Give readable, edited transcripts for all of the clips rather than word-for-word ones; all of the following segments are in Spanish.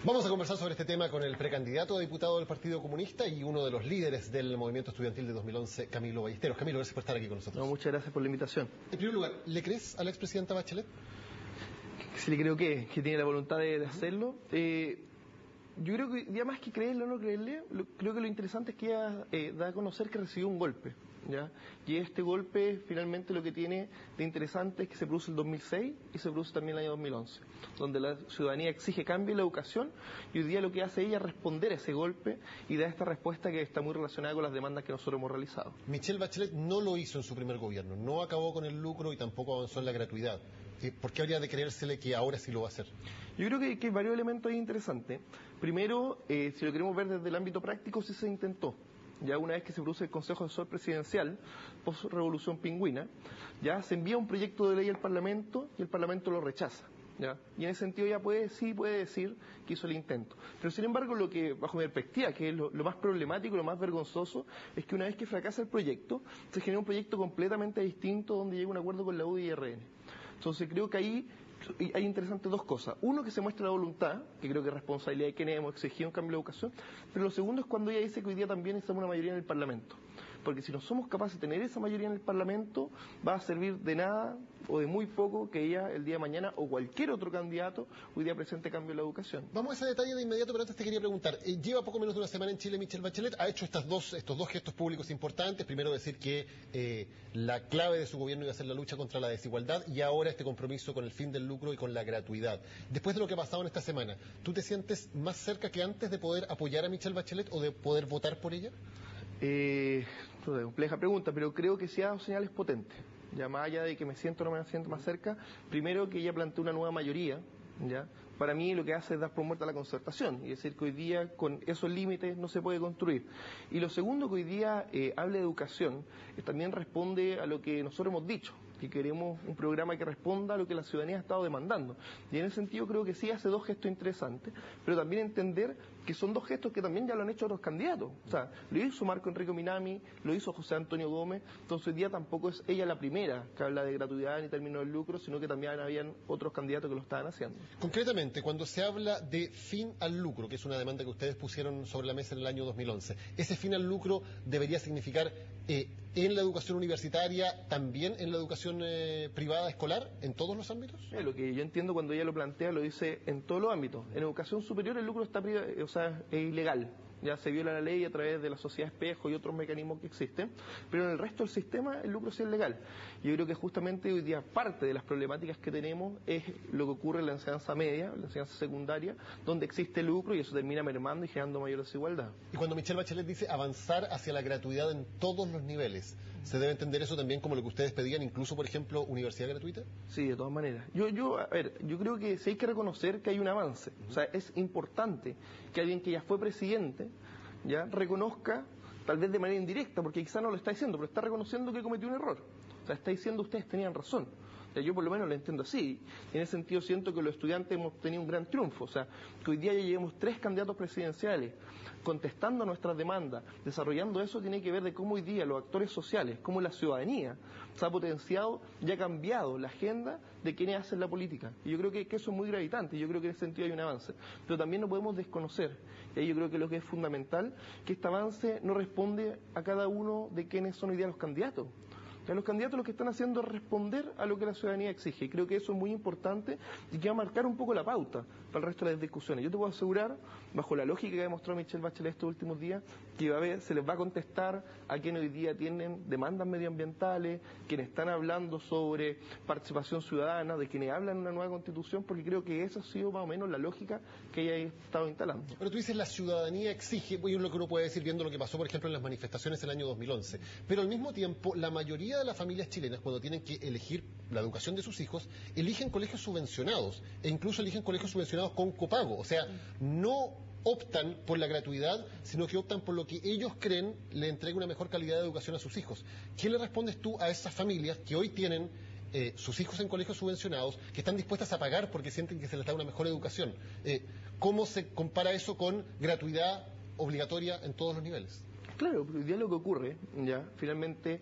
Vamos a conversar sobre este tema con el precandidato a diputado del Partido Comunista y uno de los líderes del movimiento estudiantil de 2011, Camilo Ballesteros. Camilo, gracias por estar aquí con nosotros. No, muchas gracias por la invitación. En primer lugar, ¿le crees a la expresidenta Bachelet? Sí, le creo que tiene la voluntad de hacerlo. Yo creo que, ya más que creerle o no creerle, creo que lo interesante es que ella da a conocer que recibió un golpe, ¿ya? Y este golpe, finalmente, lo que tiene de interesante es que se produce el 2006 y se produce también el año 2011, donde la ciudadanía exige cambio en la educación, y hoy día lo que hace ella es responder a ese golpe y da esta respuesta que está muy relacionada con las demandas que nosotros hemos realizado. Michelle Bachelet no lo hizo en su primer gobierno, no acabó con el lucro y tampoco avanzó en la gratuidad. ¿Por qué habría de creérsele que ahora sí lo va a hacer? Yo creo que hay varios elementos ahí interesantes. Primero, si lo queremos ver desde el ámbito práctico, sí se intentó. Ya una vez que se produce el Consejo Asesor Presidencial, post-revolución pingüina, ya se envía un proyecto de ley al Parlamento y el Parlamento lo rechaza. ¿Ya? Y en ese sentido ya puede decir que hizo el intento. Pero sin embargo, lo que, bajo mi perspectiva, que es lo más problemático, lo más vergonzoso, es que una vez que fracasa el proyecto, se genera un proyecto completamente distinto donde llega un acuerdo con la UDI y RN. Entonces creo que ahí hay interesantes dos cosas. Uno, que se muestra la voluntad, que creo que es responsabilidad de quienes hemos exigido un cambio de educación, pero lo segundo es cuando ella dice que hoy día también estamos una mayoría en el Parlamento. Porque si no somos capaces de tener esa mayoría en el Parlamento, va a servir de nada o de muy poco que ella el día de mañana o cualquier otro candidato hoy día presente cambio en la educación. Vamos a ese detalle de inmediato, pero antes te quería preguntar. Lleva poco menos de una semana en Chile Michelle Bachelet, ha hecho estos dos gestos públicos importantes. Primero decir que la clave de su gobierno iba a ser la lucha contra la desigualdad y ahora este compromiso con el fin del lucro y con la gratuidad. Después de lo que ha pasado en esta semana, ¿tú te sientes más cerca que antes de poder apoyar a Michelle Bachelet o de poder votar por ella? Compleja pregunta, pero creo que sí ha dado señales potentes. Ya más allá de que me siento o no me siento más cerca, primero que ella plantea una nueva mayoría, ¿ya? Para mí lo que hace es dar por muerta la concertación, y decir que hoy día con esos límites no se puede construir. Y lo segundo, que hoy día habla de educación, también responde a lo que nosotros hemos dicho, que queremos un programa que responda a lo que la ciudadanía ha estado demandando. Y en ese sentido creo que sí hace dos gestos interesantes, pero también entender que son dos gestos que también ya lo han hecho otros candidatos. O sea, lo hizo Marco Enrique Minami, lo hizo José Antonio Gómez, entonces hoy día tampoco es ella la primera que habla de gratuidad ni términos de lucro, sino que también habían otros candidatos que lo estaban haciendo. Concretamente, cuando se habla de fin al lucro, que es una demanda que ustedes pusieron sobre la mesa en el año 2011, ¿ese fin al lucro debería significar en la educación universitaria, también en la educación privada escolar, en todos los ámbitos? Lo que yo entiendo cuando ella lo plantea, lo dice en todos los ámbitos. En educación superior el lucro está es ilegal. Ya se viola la ley a través de la sociedad espejo y otros mecanismos que existen, pero en el resto del sistema el lucro sí es legal. Yo creo que justamente hoy día parte de las problemáticas que tenemos es lo que ocurre en la enseñanza media, la enseñanza secundaria, donde existe lucro y eso termina mermando y generando mayor desigualdad. Y cuando Michelle Bachelet dice avanzar hacia la gratuidad en todos los niveles, ¿se debe entender eso también como lo que ustedes pedían, incluso, por ejemplo, universidad gratuita? Sí, de todas maneras. Yo creo que sí hay que reconocer que hay un avance. O sea, es importante que alguien que ya fue presidente ya reconozca, tal vez de manera indirecta, porque quizá no lo está diciendo, pero está reconociendo que cometió un error. O sea, está diciendo ustedes tenían razón. O sea, yo por lo menos lo entiendo así. En ese sentido siento que los estudiantes hemos tenido un gran triunfo. O sea, que hoy día ya llevamos 3 candidatos presidenciales contestando nuestras demandas, desarrollando eso tiene que ver de cómo hoy día los actores sociales, cómo la ciudadanía se ha potenciado y ha cambiado la agenda de quienes hacen la política. Y yo creo que eso es muy gravitante, y yo creo que en ese sentido hay un avance. Pero también no podemos desconocer, y ahí yo creo que lo que es fundamental, que este avance no responde a cada uno de quienes son hoy día los candidatos. Los candidatos lo que están haciendo es responder a lo que la ciudadanía exige, y creo que eso es muy importante y que va a marcar un poco la pauta para el resto de las discusiones. Yo te puedo asegurar, bajo la lógica que ha demostrado Michelle Bachelet estos últimos días, que se les va a contestar a quienes hoy día tienen demandas medioambientales, quienes están hablando sobre participación ciudadana, de quienes hablan de una nueva constitución, porque creo que esa ha sido más o menos la lógica que ella ha estado instalando. Pero tú dices la ciudadanía exige, y lo que uno puede decir viendo lo que pasó, por ejemplo, en las manifestaciones del año 2011, pero al mismo tiempo la mayoría de las familias chilenas, cuando tienen que elegir la educación de sus hijos, eligen colegios subvencionados e incluso eligen colegios subvencionados con copago. O sea, no optan por la gratuidad, sino que optan por lo que ellos creen le entrega una mejor calidad de educación a sus hijos. ¿Qué le respondes tú a esas familias que hoy tienen sus hijos en colegios subvencionados, que están dispuestas a pagar porque sienten que se les da una mejor educación? ¿Cómo se compara eso con gratuidad obligatoria en todos los niveles? Claro, pero hoy día lo que ocurre, ya, finalmente,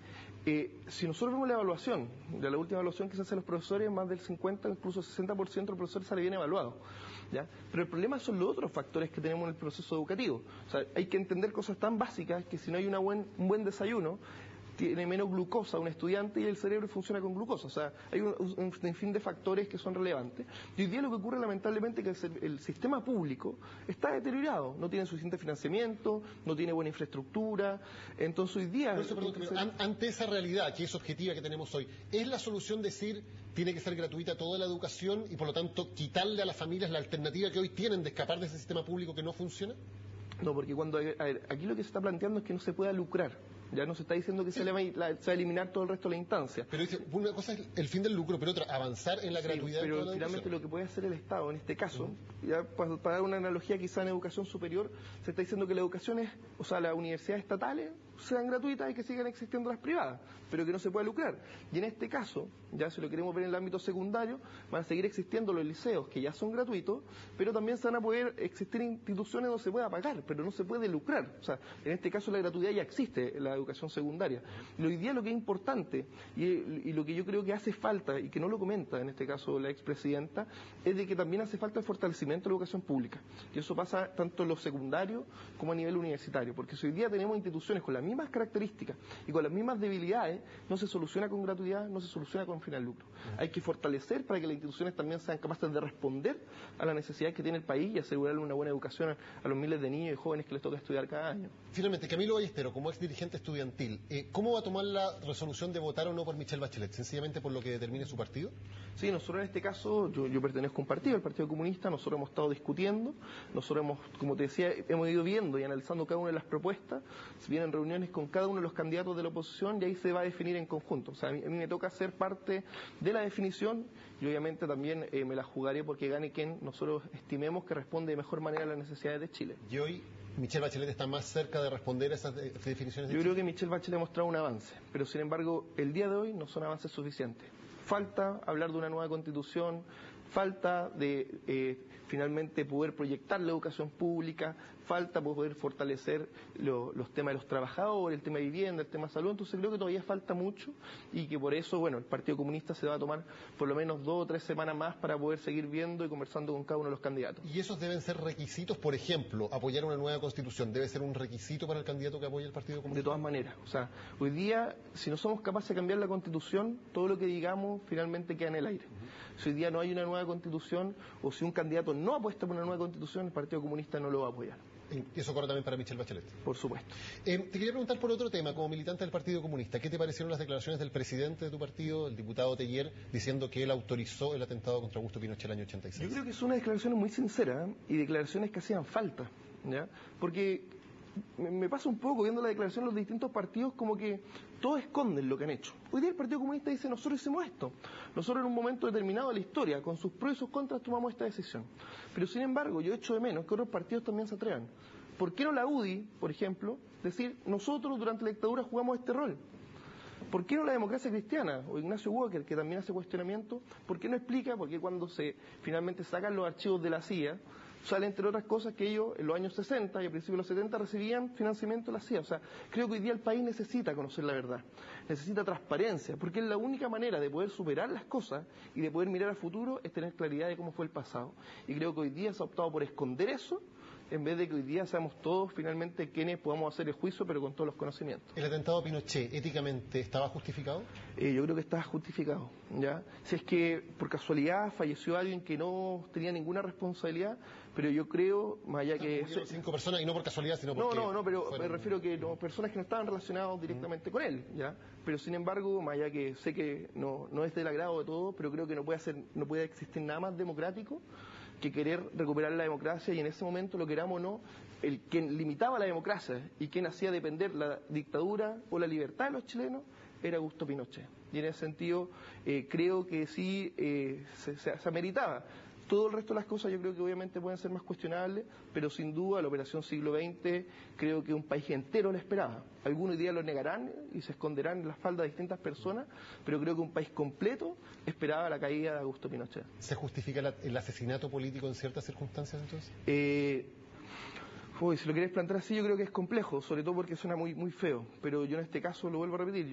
si nosotros vemos la evaluación, de la última evaluación que se hace a los profesores, más del 50, incluso 60% de los profesores sale bien evaluados. ¿ya? Pero el problema son los otros factores que tenemos en el proceso educativo. O sea, hay que entender cosas tan básicas que si no hay un buen desayuno, tiene menos glucosa un estudiante y el cerebro funciona con glucosa. O sea, hay un sinfín de factores que son relevantes. Y hoy día lo que ocurre lamentablemente es que el sistema público está deteriorado. No tiene suficiente financiamiento, no tiene buena infraestructura. Entonces hoy día... Por eso, perdón, ante esa realidad que es objetiva que tenemos hoy, ¿es la solución decir tiene que ser gratuita toda la educación y por lo tanto quitarle a las familias la alternativa que hoy tienen de escapar de ese sistema público que no funciona? No, porque aquí lo que se está planteando es que no se pueda lucrar. Ya no se está diciendo que se va a eliminar todo el resto de la instancia. Pero dice, una cosa es el fin del lucro, pero otra, avanzar en la gratuidad. Pero de toda la finalmente educación. lo que puede hacer el Estado en este caso, ya para dar una analogía quizá en educación superior, se está diciendo que la educación las universidades estatales sean gratuitas y que sigan existiendo las privadas, pero que no se pueda lucrar. Y en este caso, ya si lo queremos ver en el ámbito secundario, van a seguir existiendo los liceos que ya son gratuitos, pero también se van a poder existir instituciones donde se pueda pagar, pero no se puede lucrar. O sea, en este caso la gratuidad ya existe en la educación secundaria. Y hoy día lo que es importante y lo que yo creo que hace falta, y que no lo comenta en este caso la expresidenta, es de que también hace falta el fortalecimiento de la educación pública. Y eso pasa tanto en lo secundario como a nivel universitario, porque si hoy día tenemos instituciones con las mismas características y con las mismas debilidades, no se soluciona con gratuidad, no se soluciona con fin al lucro. Hay que fortalecer para que las instituciones también sean capaces de responder a las necesidades que tiene el país y asegurarle una buena educación a los miles de niños y jóvenes que les toca estudiar cada año. Finalmente, Camilo Ballestero, como ex dirigente estudiantil, ¿cómo va a tomar la resolución de votar o no por Michelle Bachelet? ¿Sencillamente por lo que determine su partido? Sí, nosotros en este caso, yo pertenezco a un partido, el Partido Comunista, nosotros hemos estado discutiendo, nosotros como te decía, hemos ido viendo y analizando cada una de las propuestas, se vienen reuniones con cada uno de los candidatos de la oposición y ahí se va a definir en conjunto. O sea, a mí me toca ser parte de la definición y obviamente también me la jugaré porque gane quien nosotros estimemos que responde de mejor manera a las necesidades de Chile. ¿Y hoy Michelle Bachelet está más cerca de responder a esas definiciones de Yo creo que Michelle Bachelet ha mostrado un avance, pero sin embargo el día de hoy no son avances suficientes. Falta hablar de una nueva constitución, falta de finalmente poder proyectar la educación pública, falta poder fortalecer los temas de los trabajadores, el tema de vivienda, el tema de salud. Entonces creo que todavía falta mucho y que por eso, bueno, el Partido Comunista se va a tomar por lo menos 2 o 3 semanas más para poder seguir viendo y conversando con cada uno de los candidatos. ¿Y esos deben ser requisitos? Por ejemplo, apoyar una nueva constitución, ¿debe ser un requisito para el candidato que apoye el Partido Comunista? De todas maneras, o sea, hoy día, si no somos capaces de cambiar la constitución, todo lo que digamos finalmente queda en el aire. Si hoy día no hay una nueva constitución o si un candidato no apuesta por una nueva constitución, el Partido Comunista no lo va a apoyar. Y eso corre también para Michelle Bachelet. Por supuesto. Te quería preguntar por otro tema, como militante del Partido Comunista, ¿qué te parecieron las declaraciones del presidente de tu partido, el diputado Teller, diciendo que él autorizó el atentado contra Augusto Pinochet el año 86? Yo creo que son unas declaraciones muy sinceras y declaraciones que hacían falta, ¿ya? Porque me pasa un poco viendo la declaración de los distintos partidos como que todos esconden lo que han hecho. Hoy día el Partido Comunista dice, nosotros hicimos esto. Nosotros en un momento determinado de la historia, con sus pros y sus contras, tomamos esta decisión. Pero sin embargo, yo echo de menos que otros partidos también se atrevan. ¿Por qué no la UDI, por ejemplo, decir, nosotros durante la dictadura jugamos este rol? ¿Por qué no la democracia cristiana? O Ignacio Walker, que también hace cuestionamiento, ¿por qué no explica por qué cuando finalmente sacan los archivos de la CIA, sale entre otras cosas que ellos en los años 60 y a principios de los 70 recibían financiamiento de la CIA? O sea, creo que hoy día el país necesita conocer la verdad, necesita transparencia, porque es la única manera de poder superar las cosas y de poder mirar al futuro es tener claridad de cómo fue el pasado. Y creo que hoy día se ha optado por esconder eso, en vez de que hoy día seamos todos finalmente quienes podamos hacer el juicio, pero con todos los conocimientos. ¿El atentado a Pinochet éticamente estaba justificado? Yo creo que está justificado, ¿ya? Si es que por casualidad falleció alguien que no tenía ninguna responsabilidad, pero yo creo, más allá que... 5 personas y no por casualidad, sino porque... No, pero me refiero que no, personas que no estaban relacionadas directamente con él, ¿ya? Pero sin embargo, más allá que sé que no es del agrado de todos, pero creo que no puede existir nada más democrático que querer recuperar la democracia y en ese momento, lo queramos o no, quien limitaba la democracia y quien hacía depender la dictadura o la libertad de los chilenos era Augusto Pinochet. Y en ese sentido creo que sí se ameritaba. Todo el resto de las cosas yo creo que obviamente pueden ser más cuestionables, pero sin duda la Operación Siglo XX creo que un país entero la esperaba. Algunos hoy día lo negarán y se esconderán en las faldas de distintas personas, pero creo que un país completo esperaba la caída de Augusto Pinochet. ¿Se justifica el asesinato político en ciertas circunstancias entonces? Uy, si lo quieres plantear así, yo creo que es complejo, sobre todo porque suena muy feo, pero yo en este caso lo vuelvo a repetir,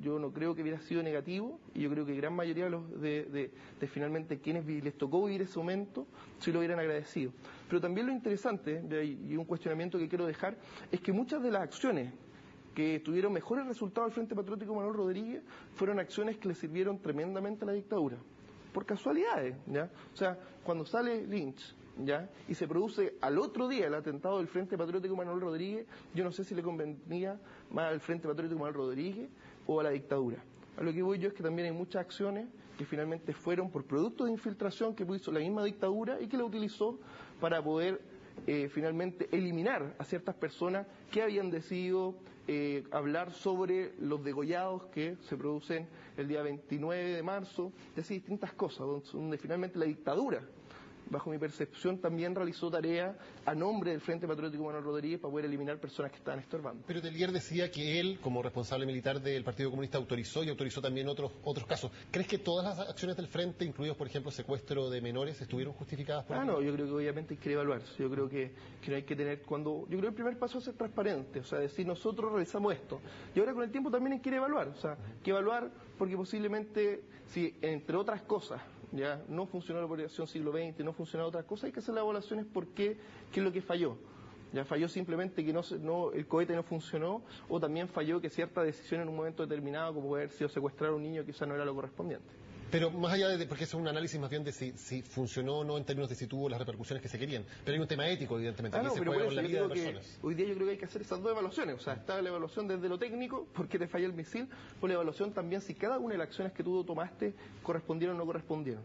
yo no creo que hubiera sido negativo, y yo creo que gran mayoría de finalmente quienes les tocó vivir ese momento, sí lo hubieran agradecido. Pero también lo interesante, y un cuestionamiento que quiero dejar, es que muchas de las acciones que tuvieron mejores resultados al Frente Patriótico Manuel Rodríguez fueron acciones que le sirvieron tremendamente a la dictadura, por casualidades, ¿ya? O sea, cuando sale Lynch, ¿ya? Y se produce al otro día el atentado del Frente Patriótico Manuel Rodríguez, yo no sé si le convenía más al Frente Patriótico Manuel Rodríguez o a la dictadura. A lo que voy yo es que también hay muchas acciones que finalmente fueron por producto de infiltración que hizo la misma dictadura y que la utilizó para poder finalmente eliminar a ciertas personas que habían decidido hablar sobre los degollados que se producen el día 29 de marzo, y así distintas cosas, donde finalmente la dictadura, bajo mi percepción, también realizó tarea a nombre del Frente Patriótico Manuel Rodríguez para poder eliminar personas que estaban estorbando. Pero Tellier decía que él, como responsable militar del Partido Comunista, autorizó también otros casos. ¿Crees que todas las acciones del Frente, incluidos, por ejemplo, secuestro de menores, estuvieron justificadas por no, yo creo que obviamente hay que evaluar. Yo creo que no hay que tener yo creo que el primer paso es ser transparente, o sea, decir nosotros realizamos esto. Y ahora con el tiempo también hay que evaluar, o sea, hay que evaluar porque posiblemente, si entre otras cosas, ya no funcionó la operación siglo XX, no funcionaron otras cosas, hay que hacer las evaluaciones por qué es lo que falló. Ya falló simplemente que el cohete no funcionó, o también falló que cierta decisión en un momento determinado, como puede haber sido secuestrar a un niño, quizás no era lo correspondiente. Pero más allá porque eso es un análisis más bien de si funcionó o no en términos de si tuvo las repercusiones que se querían. Pero hay un tema ético, evidentemente, que se juega con la vida de personas. Hoy día yo creo que hay que hacer esas dos evaluaciones. O sea, está la evaluación desde lo técnico, por qué te falla el misil, o la evaluación también si cada una de las acciones que tú tomaste correspondieron o no correspondieron.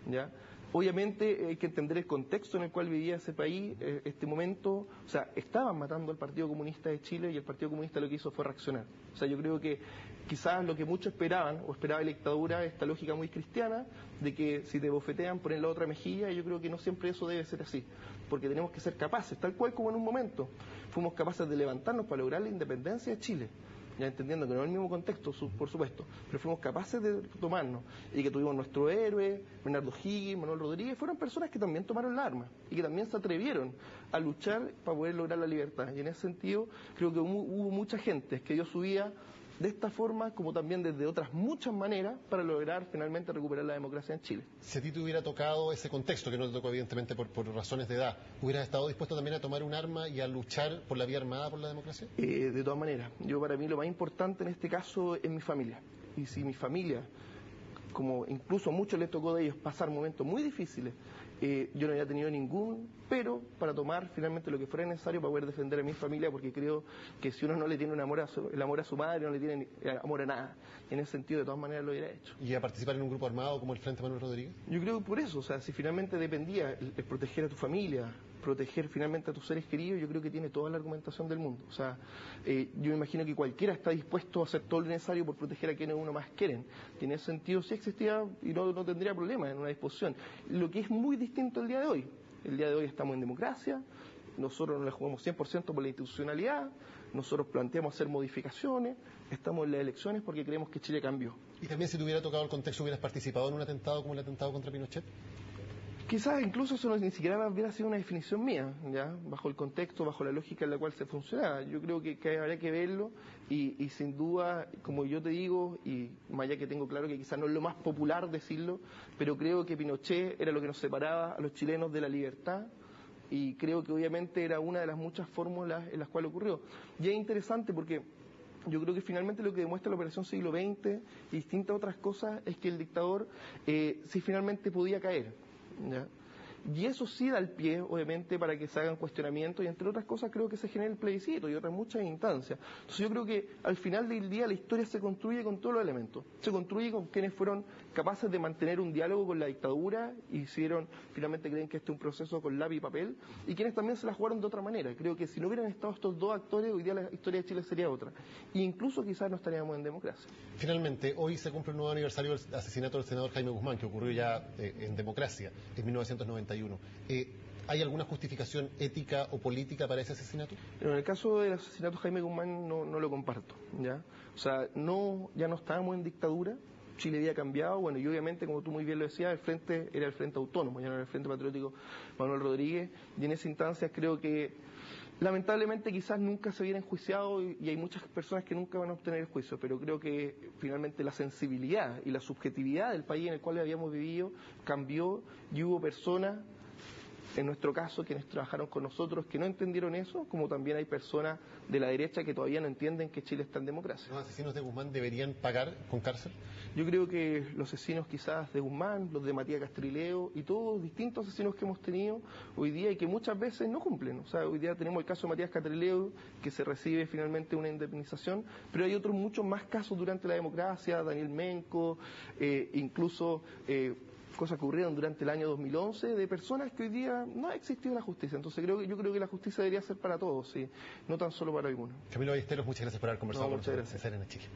¿Ya? Obviamente hay que entender el contexto en el cual vivía ese país, este momento, o sea, estaban matando al Partido Comunista de Chile y el Partido Comunista lo que hizo fue reaccionar. O sea, yo creo que quizás lo que muchos esperaban, o esperaba la dictadura, esta lógica muy cristiana, de que si te bofetean ponen la otra mejilla, yo creo que no siempre eso debe ser así, porque tenemos que ser capaces, tal cual como en un momento, fuimos capaces de levantarnos para lograr la independencia de Chile. Ya entendiendo que no es el mismo contexto, por supuesto, pero fuimos capaces de tomarnos, y que tuvimos nuestro héroe, Bernardo Higgins, Manuel Rodríguez, fueron personas que también tomaron la arma, y que también se atrevieron a luchar para poder lograr la libertad, y en ese sentido creo que hubo mucha gente que dio su vida de esta forma, como también desde otras muchas maneras, para lograr finalmente recuperar la democracia en Chile. Si a ti te hubiera tocado ese contexto, que no te tocó evidentemente por razones de edad, ¿hubieras estado dispuesto también a tomar un arma y a luchar por la vía armada por la democracia? De todas maneras, para mí lo más importante en este caso es mi familia. Y si mi familia, como incluso a muchos les tocó de ellos pasar momentos muy difíciles, yo no había tenido ningún pero para tomar finalmente lo que fuera necesario para poder defender a mi familia, porque creo que si uno no le tiene el amor a su madre, no le tiene amor a nada. En ese sentido, de todas maneras, lo hubiera hecho. ¿Y a participar en un grupo armado como el Frente Manuel Rodríguez? Yo creo que por eso, o sea, si finalmente dependía el proteger a tu familia, proteger finalmente a tus seres queridos, yo creo que tiene toda la argumentación del mundo. O sea, yo me imagino que cualquiera está dispuesto a hacer todo lo necesario por proteger a quienes uno más quieren. Y en ese sentido sí existía y no tendría problema en una disposición. Lo que es muy distinto el día de hoy. El día de hoy estamos en democracia, nosotros no le jugamos 100% por la institucionalidad, nosotros planteamos hacer modificaciones, estamos en las elecciones porque creemos que Chile cambió. ¿Y también si te hubiera tocado el contexto, hubieras participado en un atentado como el atentado contra Pinochet? Quizás incluso eso ni siquiera hubiera sido una definición mía, ¿ya? Bajo el contexto, bajo la lógica en la cual se funcionaba. Yo creo que habría que verlo y sin duda, como yo te digo, y más allá que tengo claro que quizás no es lo más popular decirlo, pero creo que Pinochet era lo que nos separaba a los chilenos de la libertad, y creo que obviamente era una de las muchas fórmulas en las cuales ocurrió. Y es interesante porque yo creo que finalmente lo que demuestra la Operación Siglo XX y distintas otras cosas es que el dictador sí finalmente podía caer, ¿ya? Y eso sí da el pie, obviamente, para que se hagan cuestionamientos y, entre otras cosas, creo que se genera el plebiscito y otras muchas instancias. Entonces yo creo que al final del día la historia se construye con todos los elementos. Se construye con quienes fueron capaces de mantener un diálogo con la dictadura y finalmente creen que este es un proceso con lápiz y papel, y quienes también se la jugaron de otra manera. Creo que si no hubieran estado estos dos actores, hoy día la historia de Chile sería otra. E incluso quizás no estaríamos en democracia. Finalmente, hoy se cumple un nuevo aniversario del asesinato del senador Jaime Guzmán, que ocurrió ya en democracia, en 1991. ¿Hay alguna justificación ética o política para ese asesinato? Pero en el caso del asesinato de Jaime Guzmán no lo comparto, ¿ya? O sea, ya no estábamos en dictadura, Chile había cambiado, bueno, y obviamente, como tú muy bien lo decías, el frente era el Frente Autónomo, ya no era el Frente Patriótico Manuel Rodríguez, y en esa instancia creo que lamentablemente quizás nunca se hubiera enjuiciado y hay muchas personas que nunca van a obtener el juicio, pero creo que finalmente la sensibilidad y la subjetividad del país en el cual habíamos vivido cambió y hubo personas, en nuestro caso, quienes trabajaron con nosotros, que no entendieron eso, como también hay personas de la derecha que todavía no entienden que Chile está en democracia. ¿Los asesinos de Guzmán deberían pagar con cárcel? Yo creo que los asesinos quizás de Guzmán, los de Matías Castrileo y todos los distintos asesinos que hemos tenido hoy día y que muchas veces no cumplen. O sea, hoy día tenemos el caso de Matías Castrileo, que se recibe finalmente una indemnización, pero hay otros muchos más casos durante la democracia, Daniel Menco, incluso cosas que ocurrieron durante el año 2011 de personas que hoy día no ha existido la justicia. Entonces yo creo que la justicia debería ser para todos, ¿sí? No tan solo para algunos. Camilo Ballesteros, muchas gracias por haber conversado con nosotros en Chile.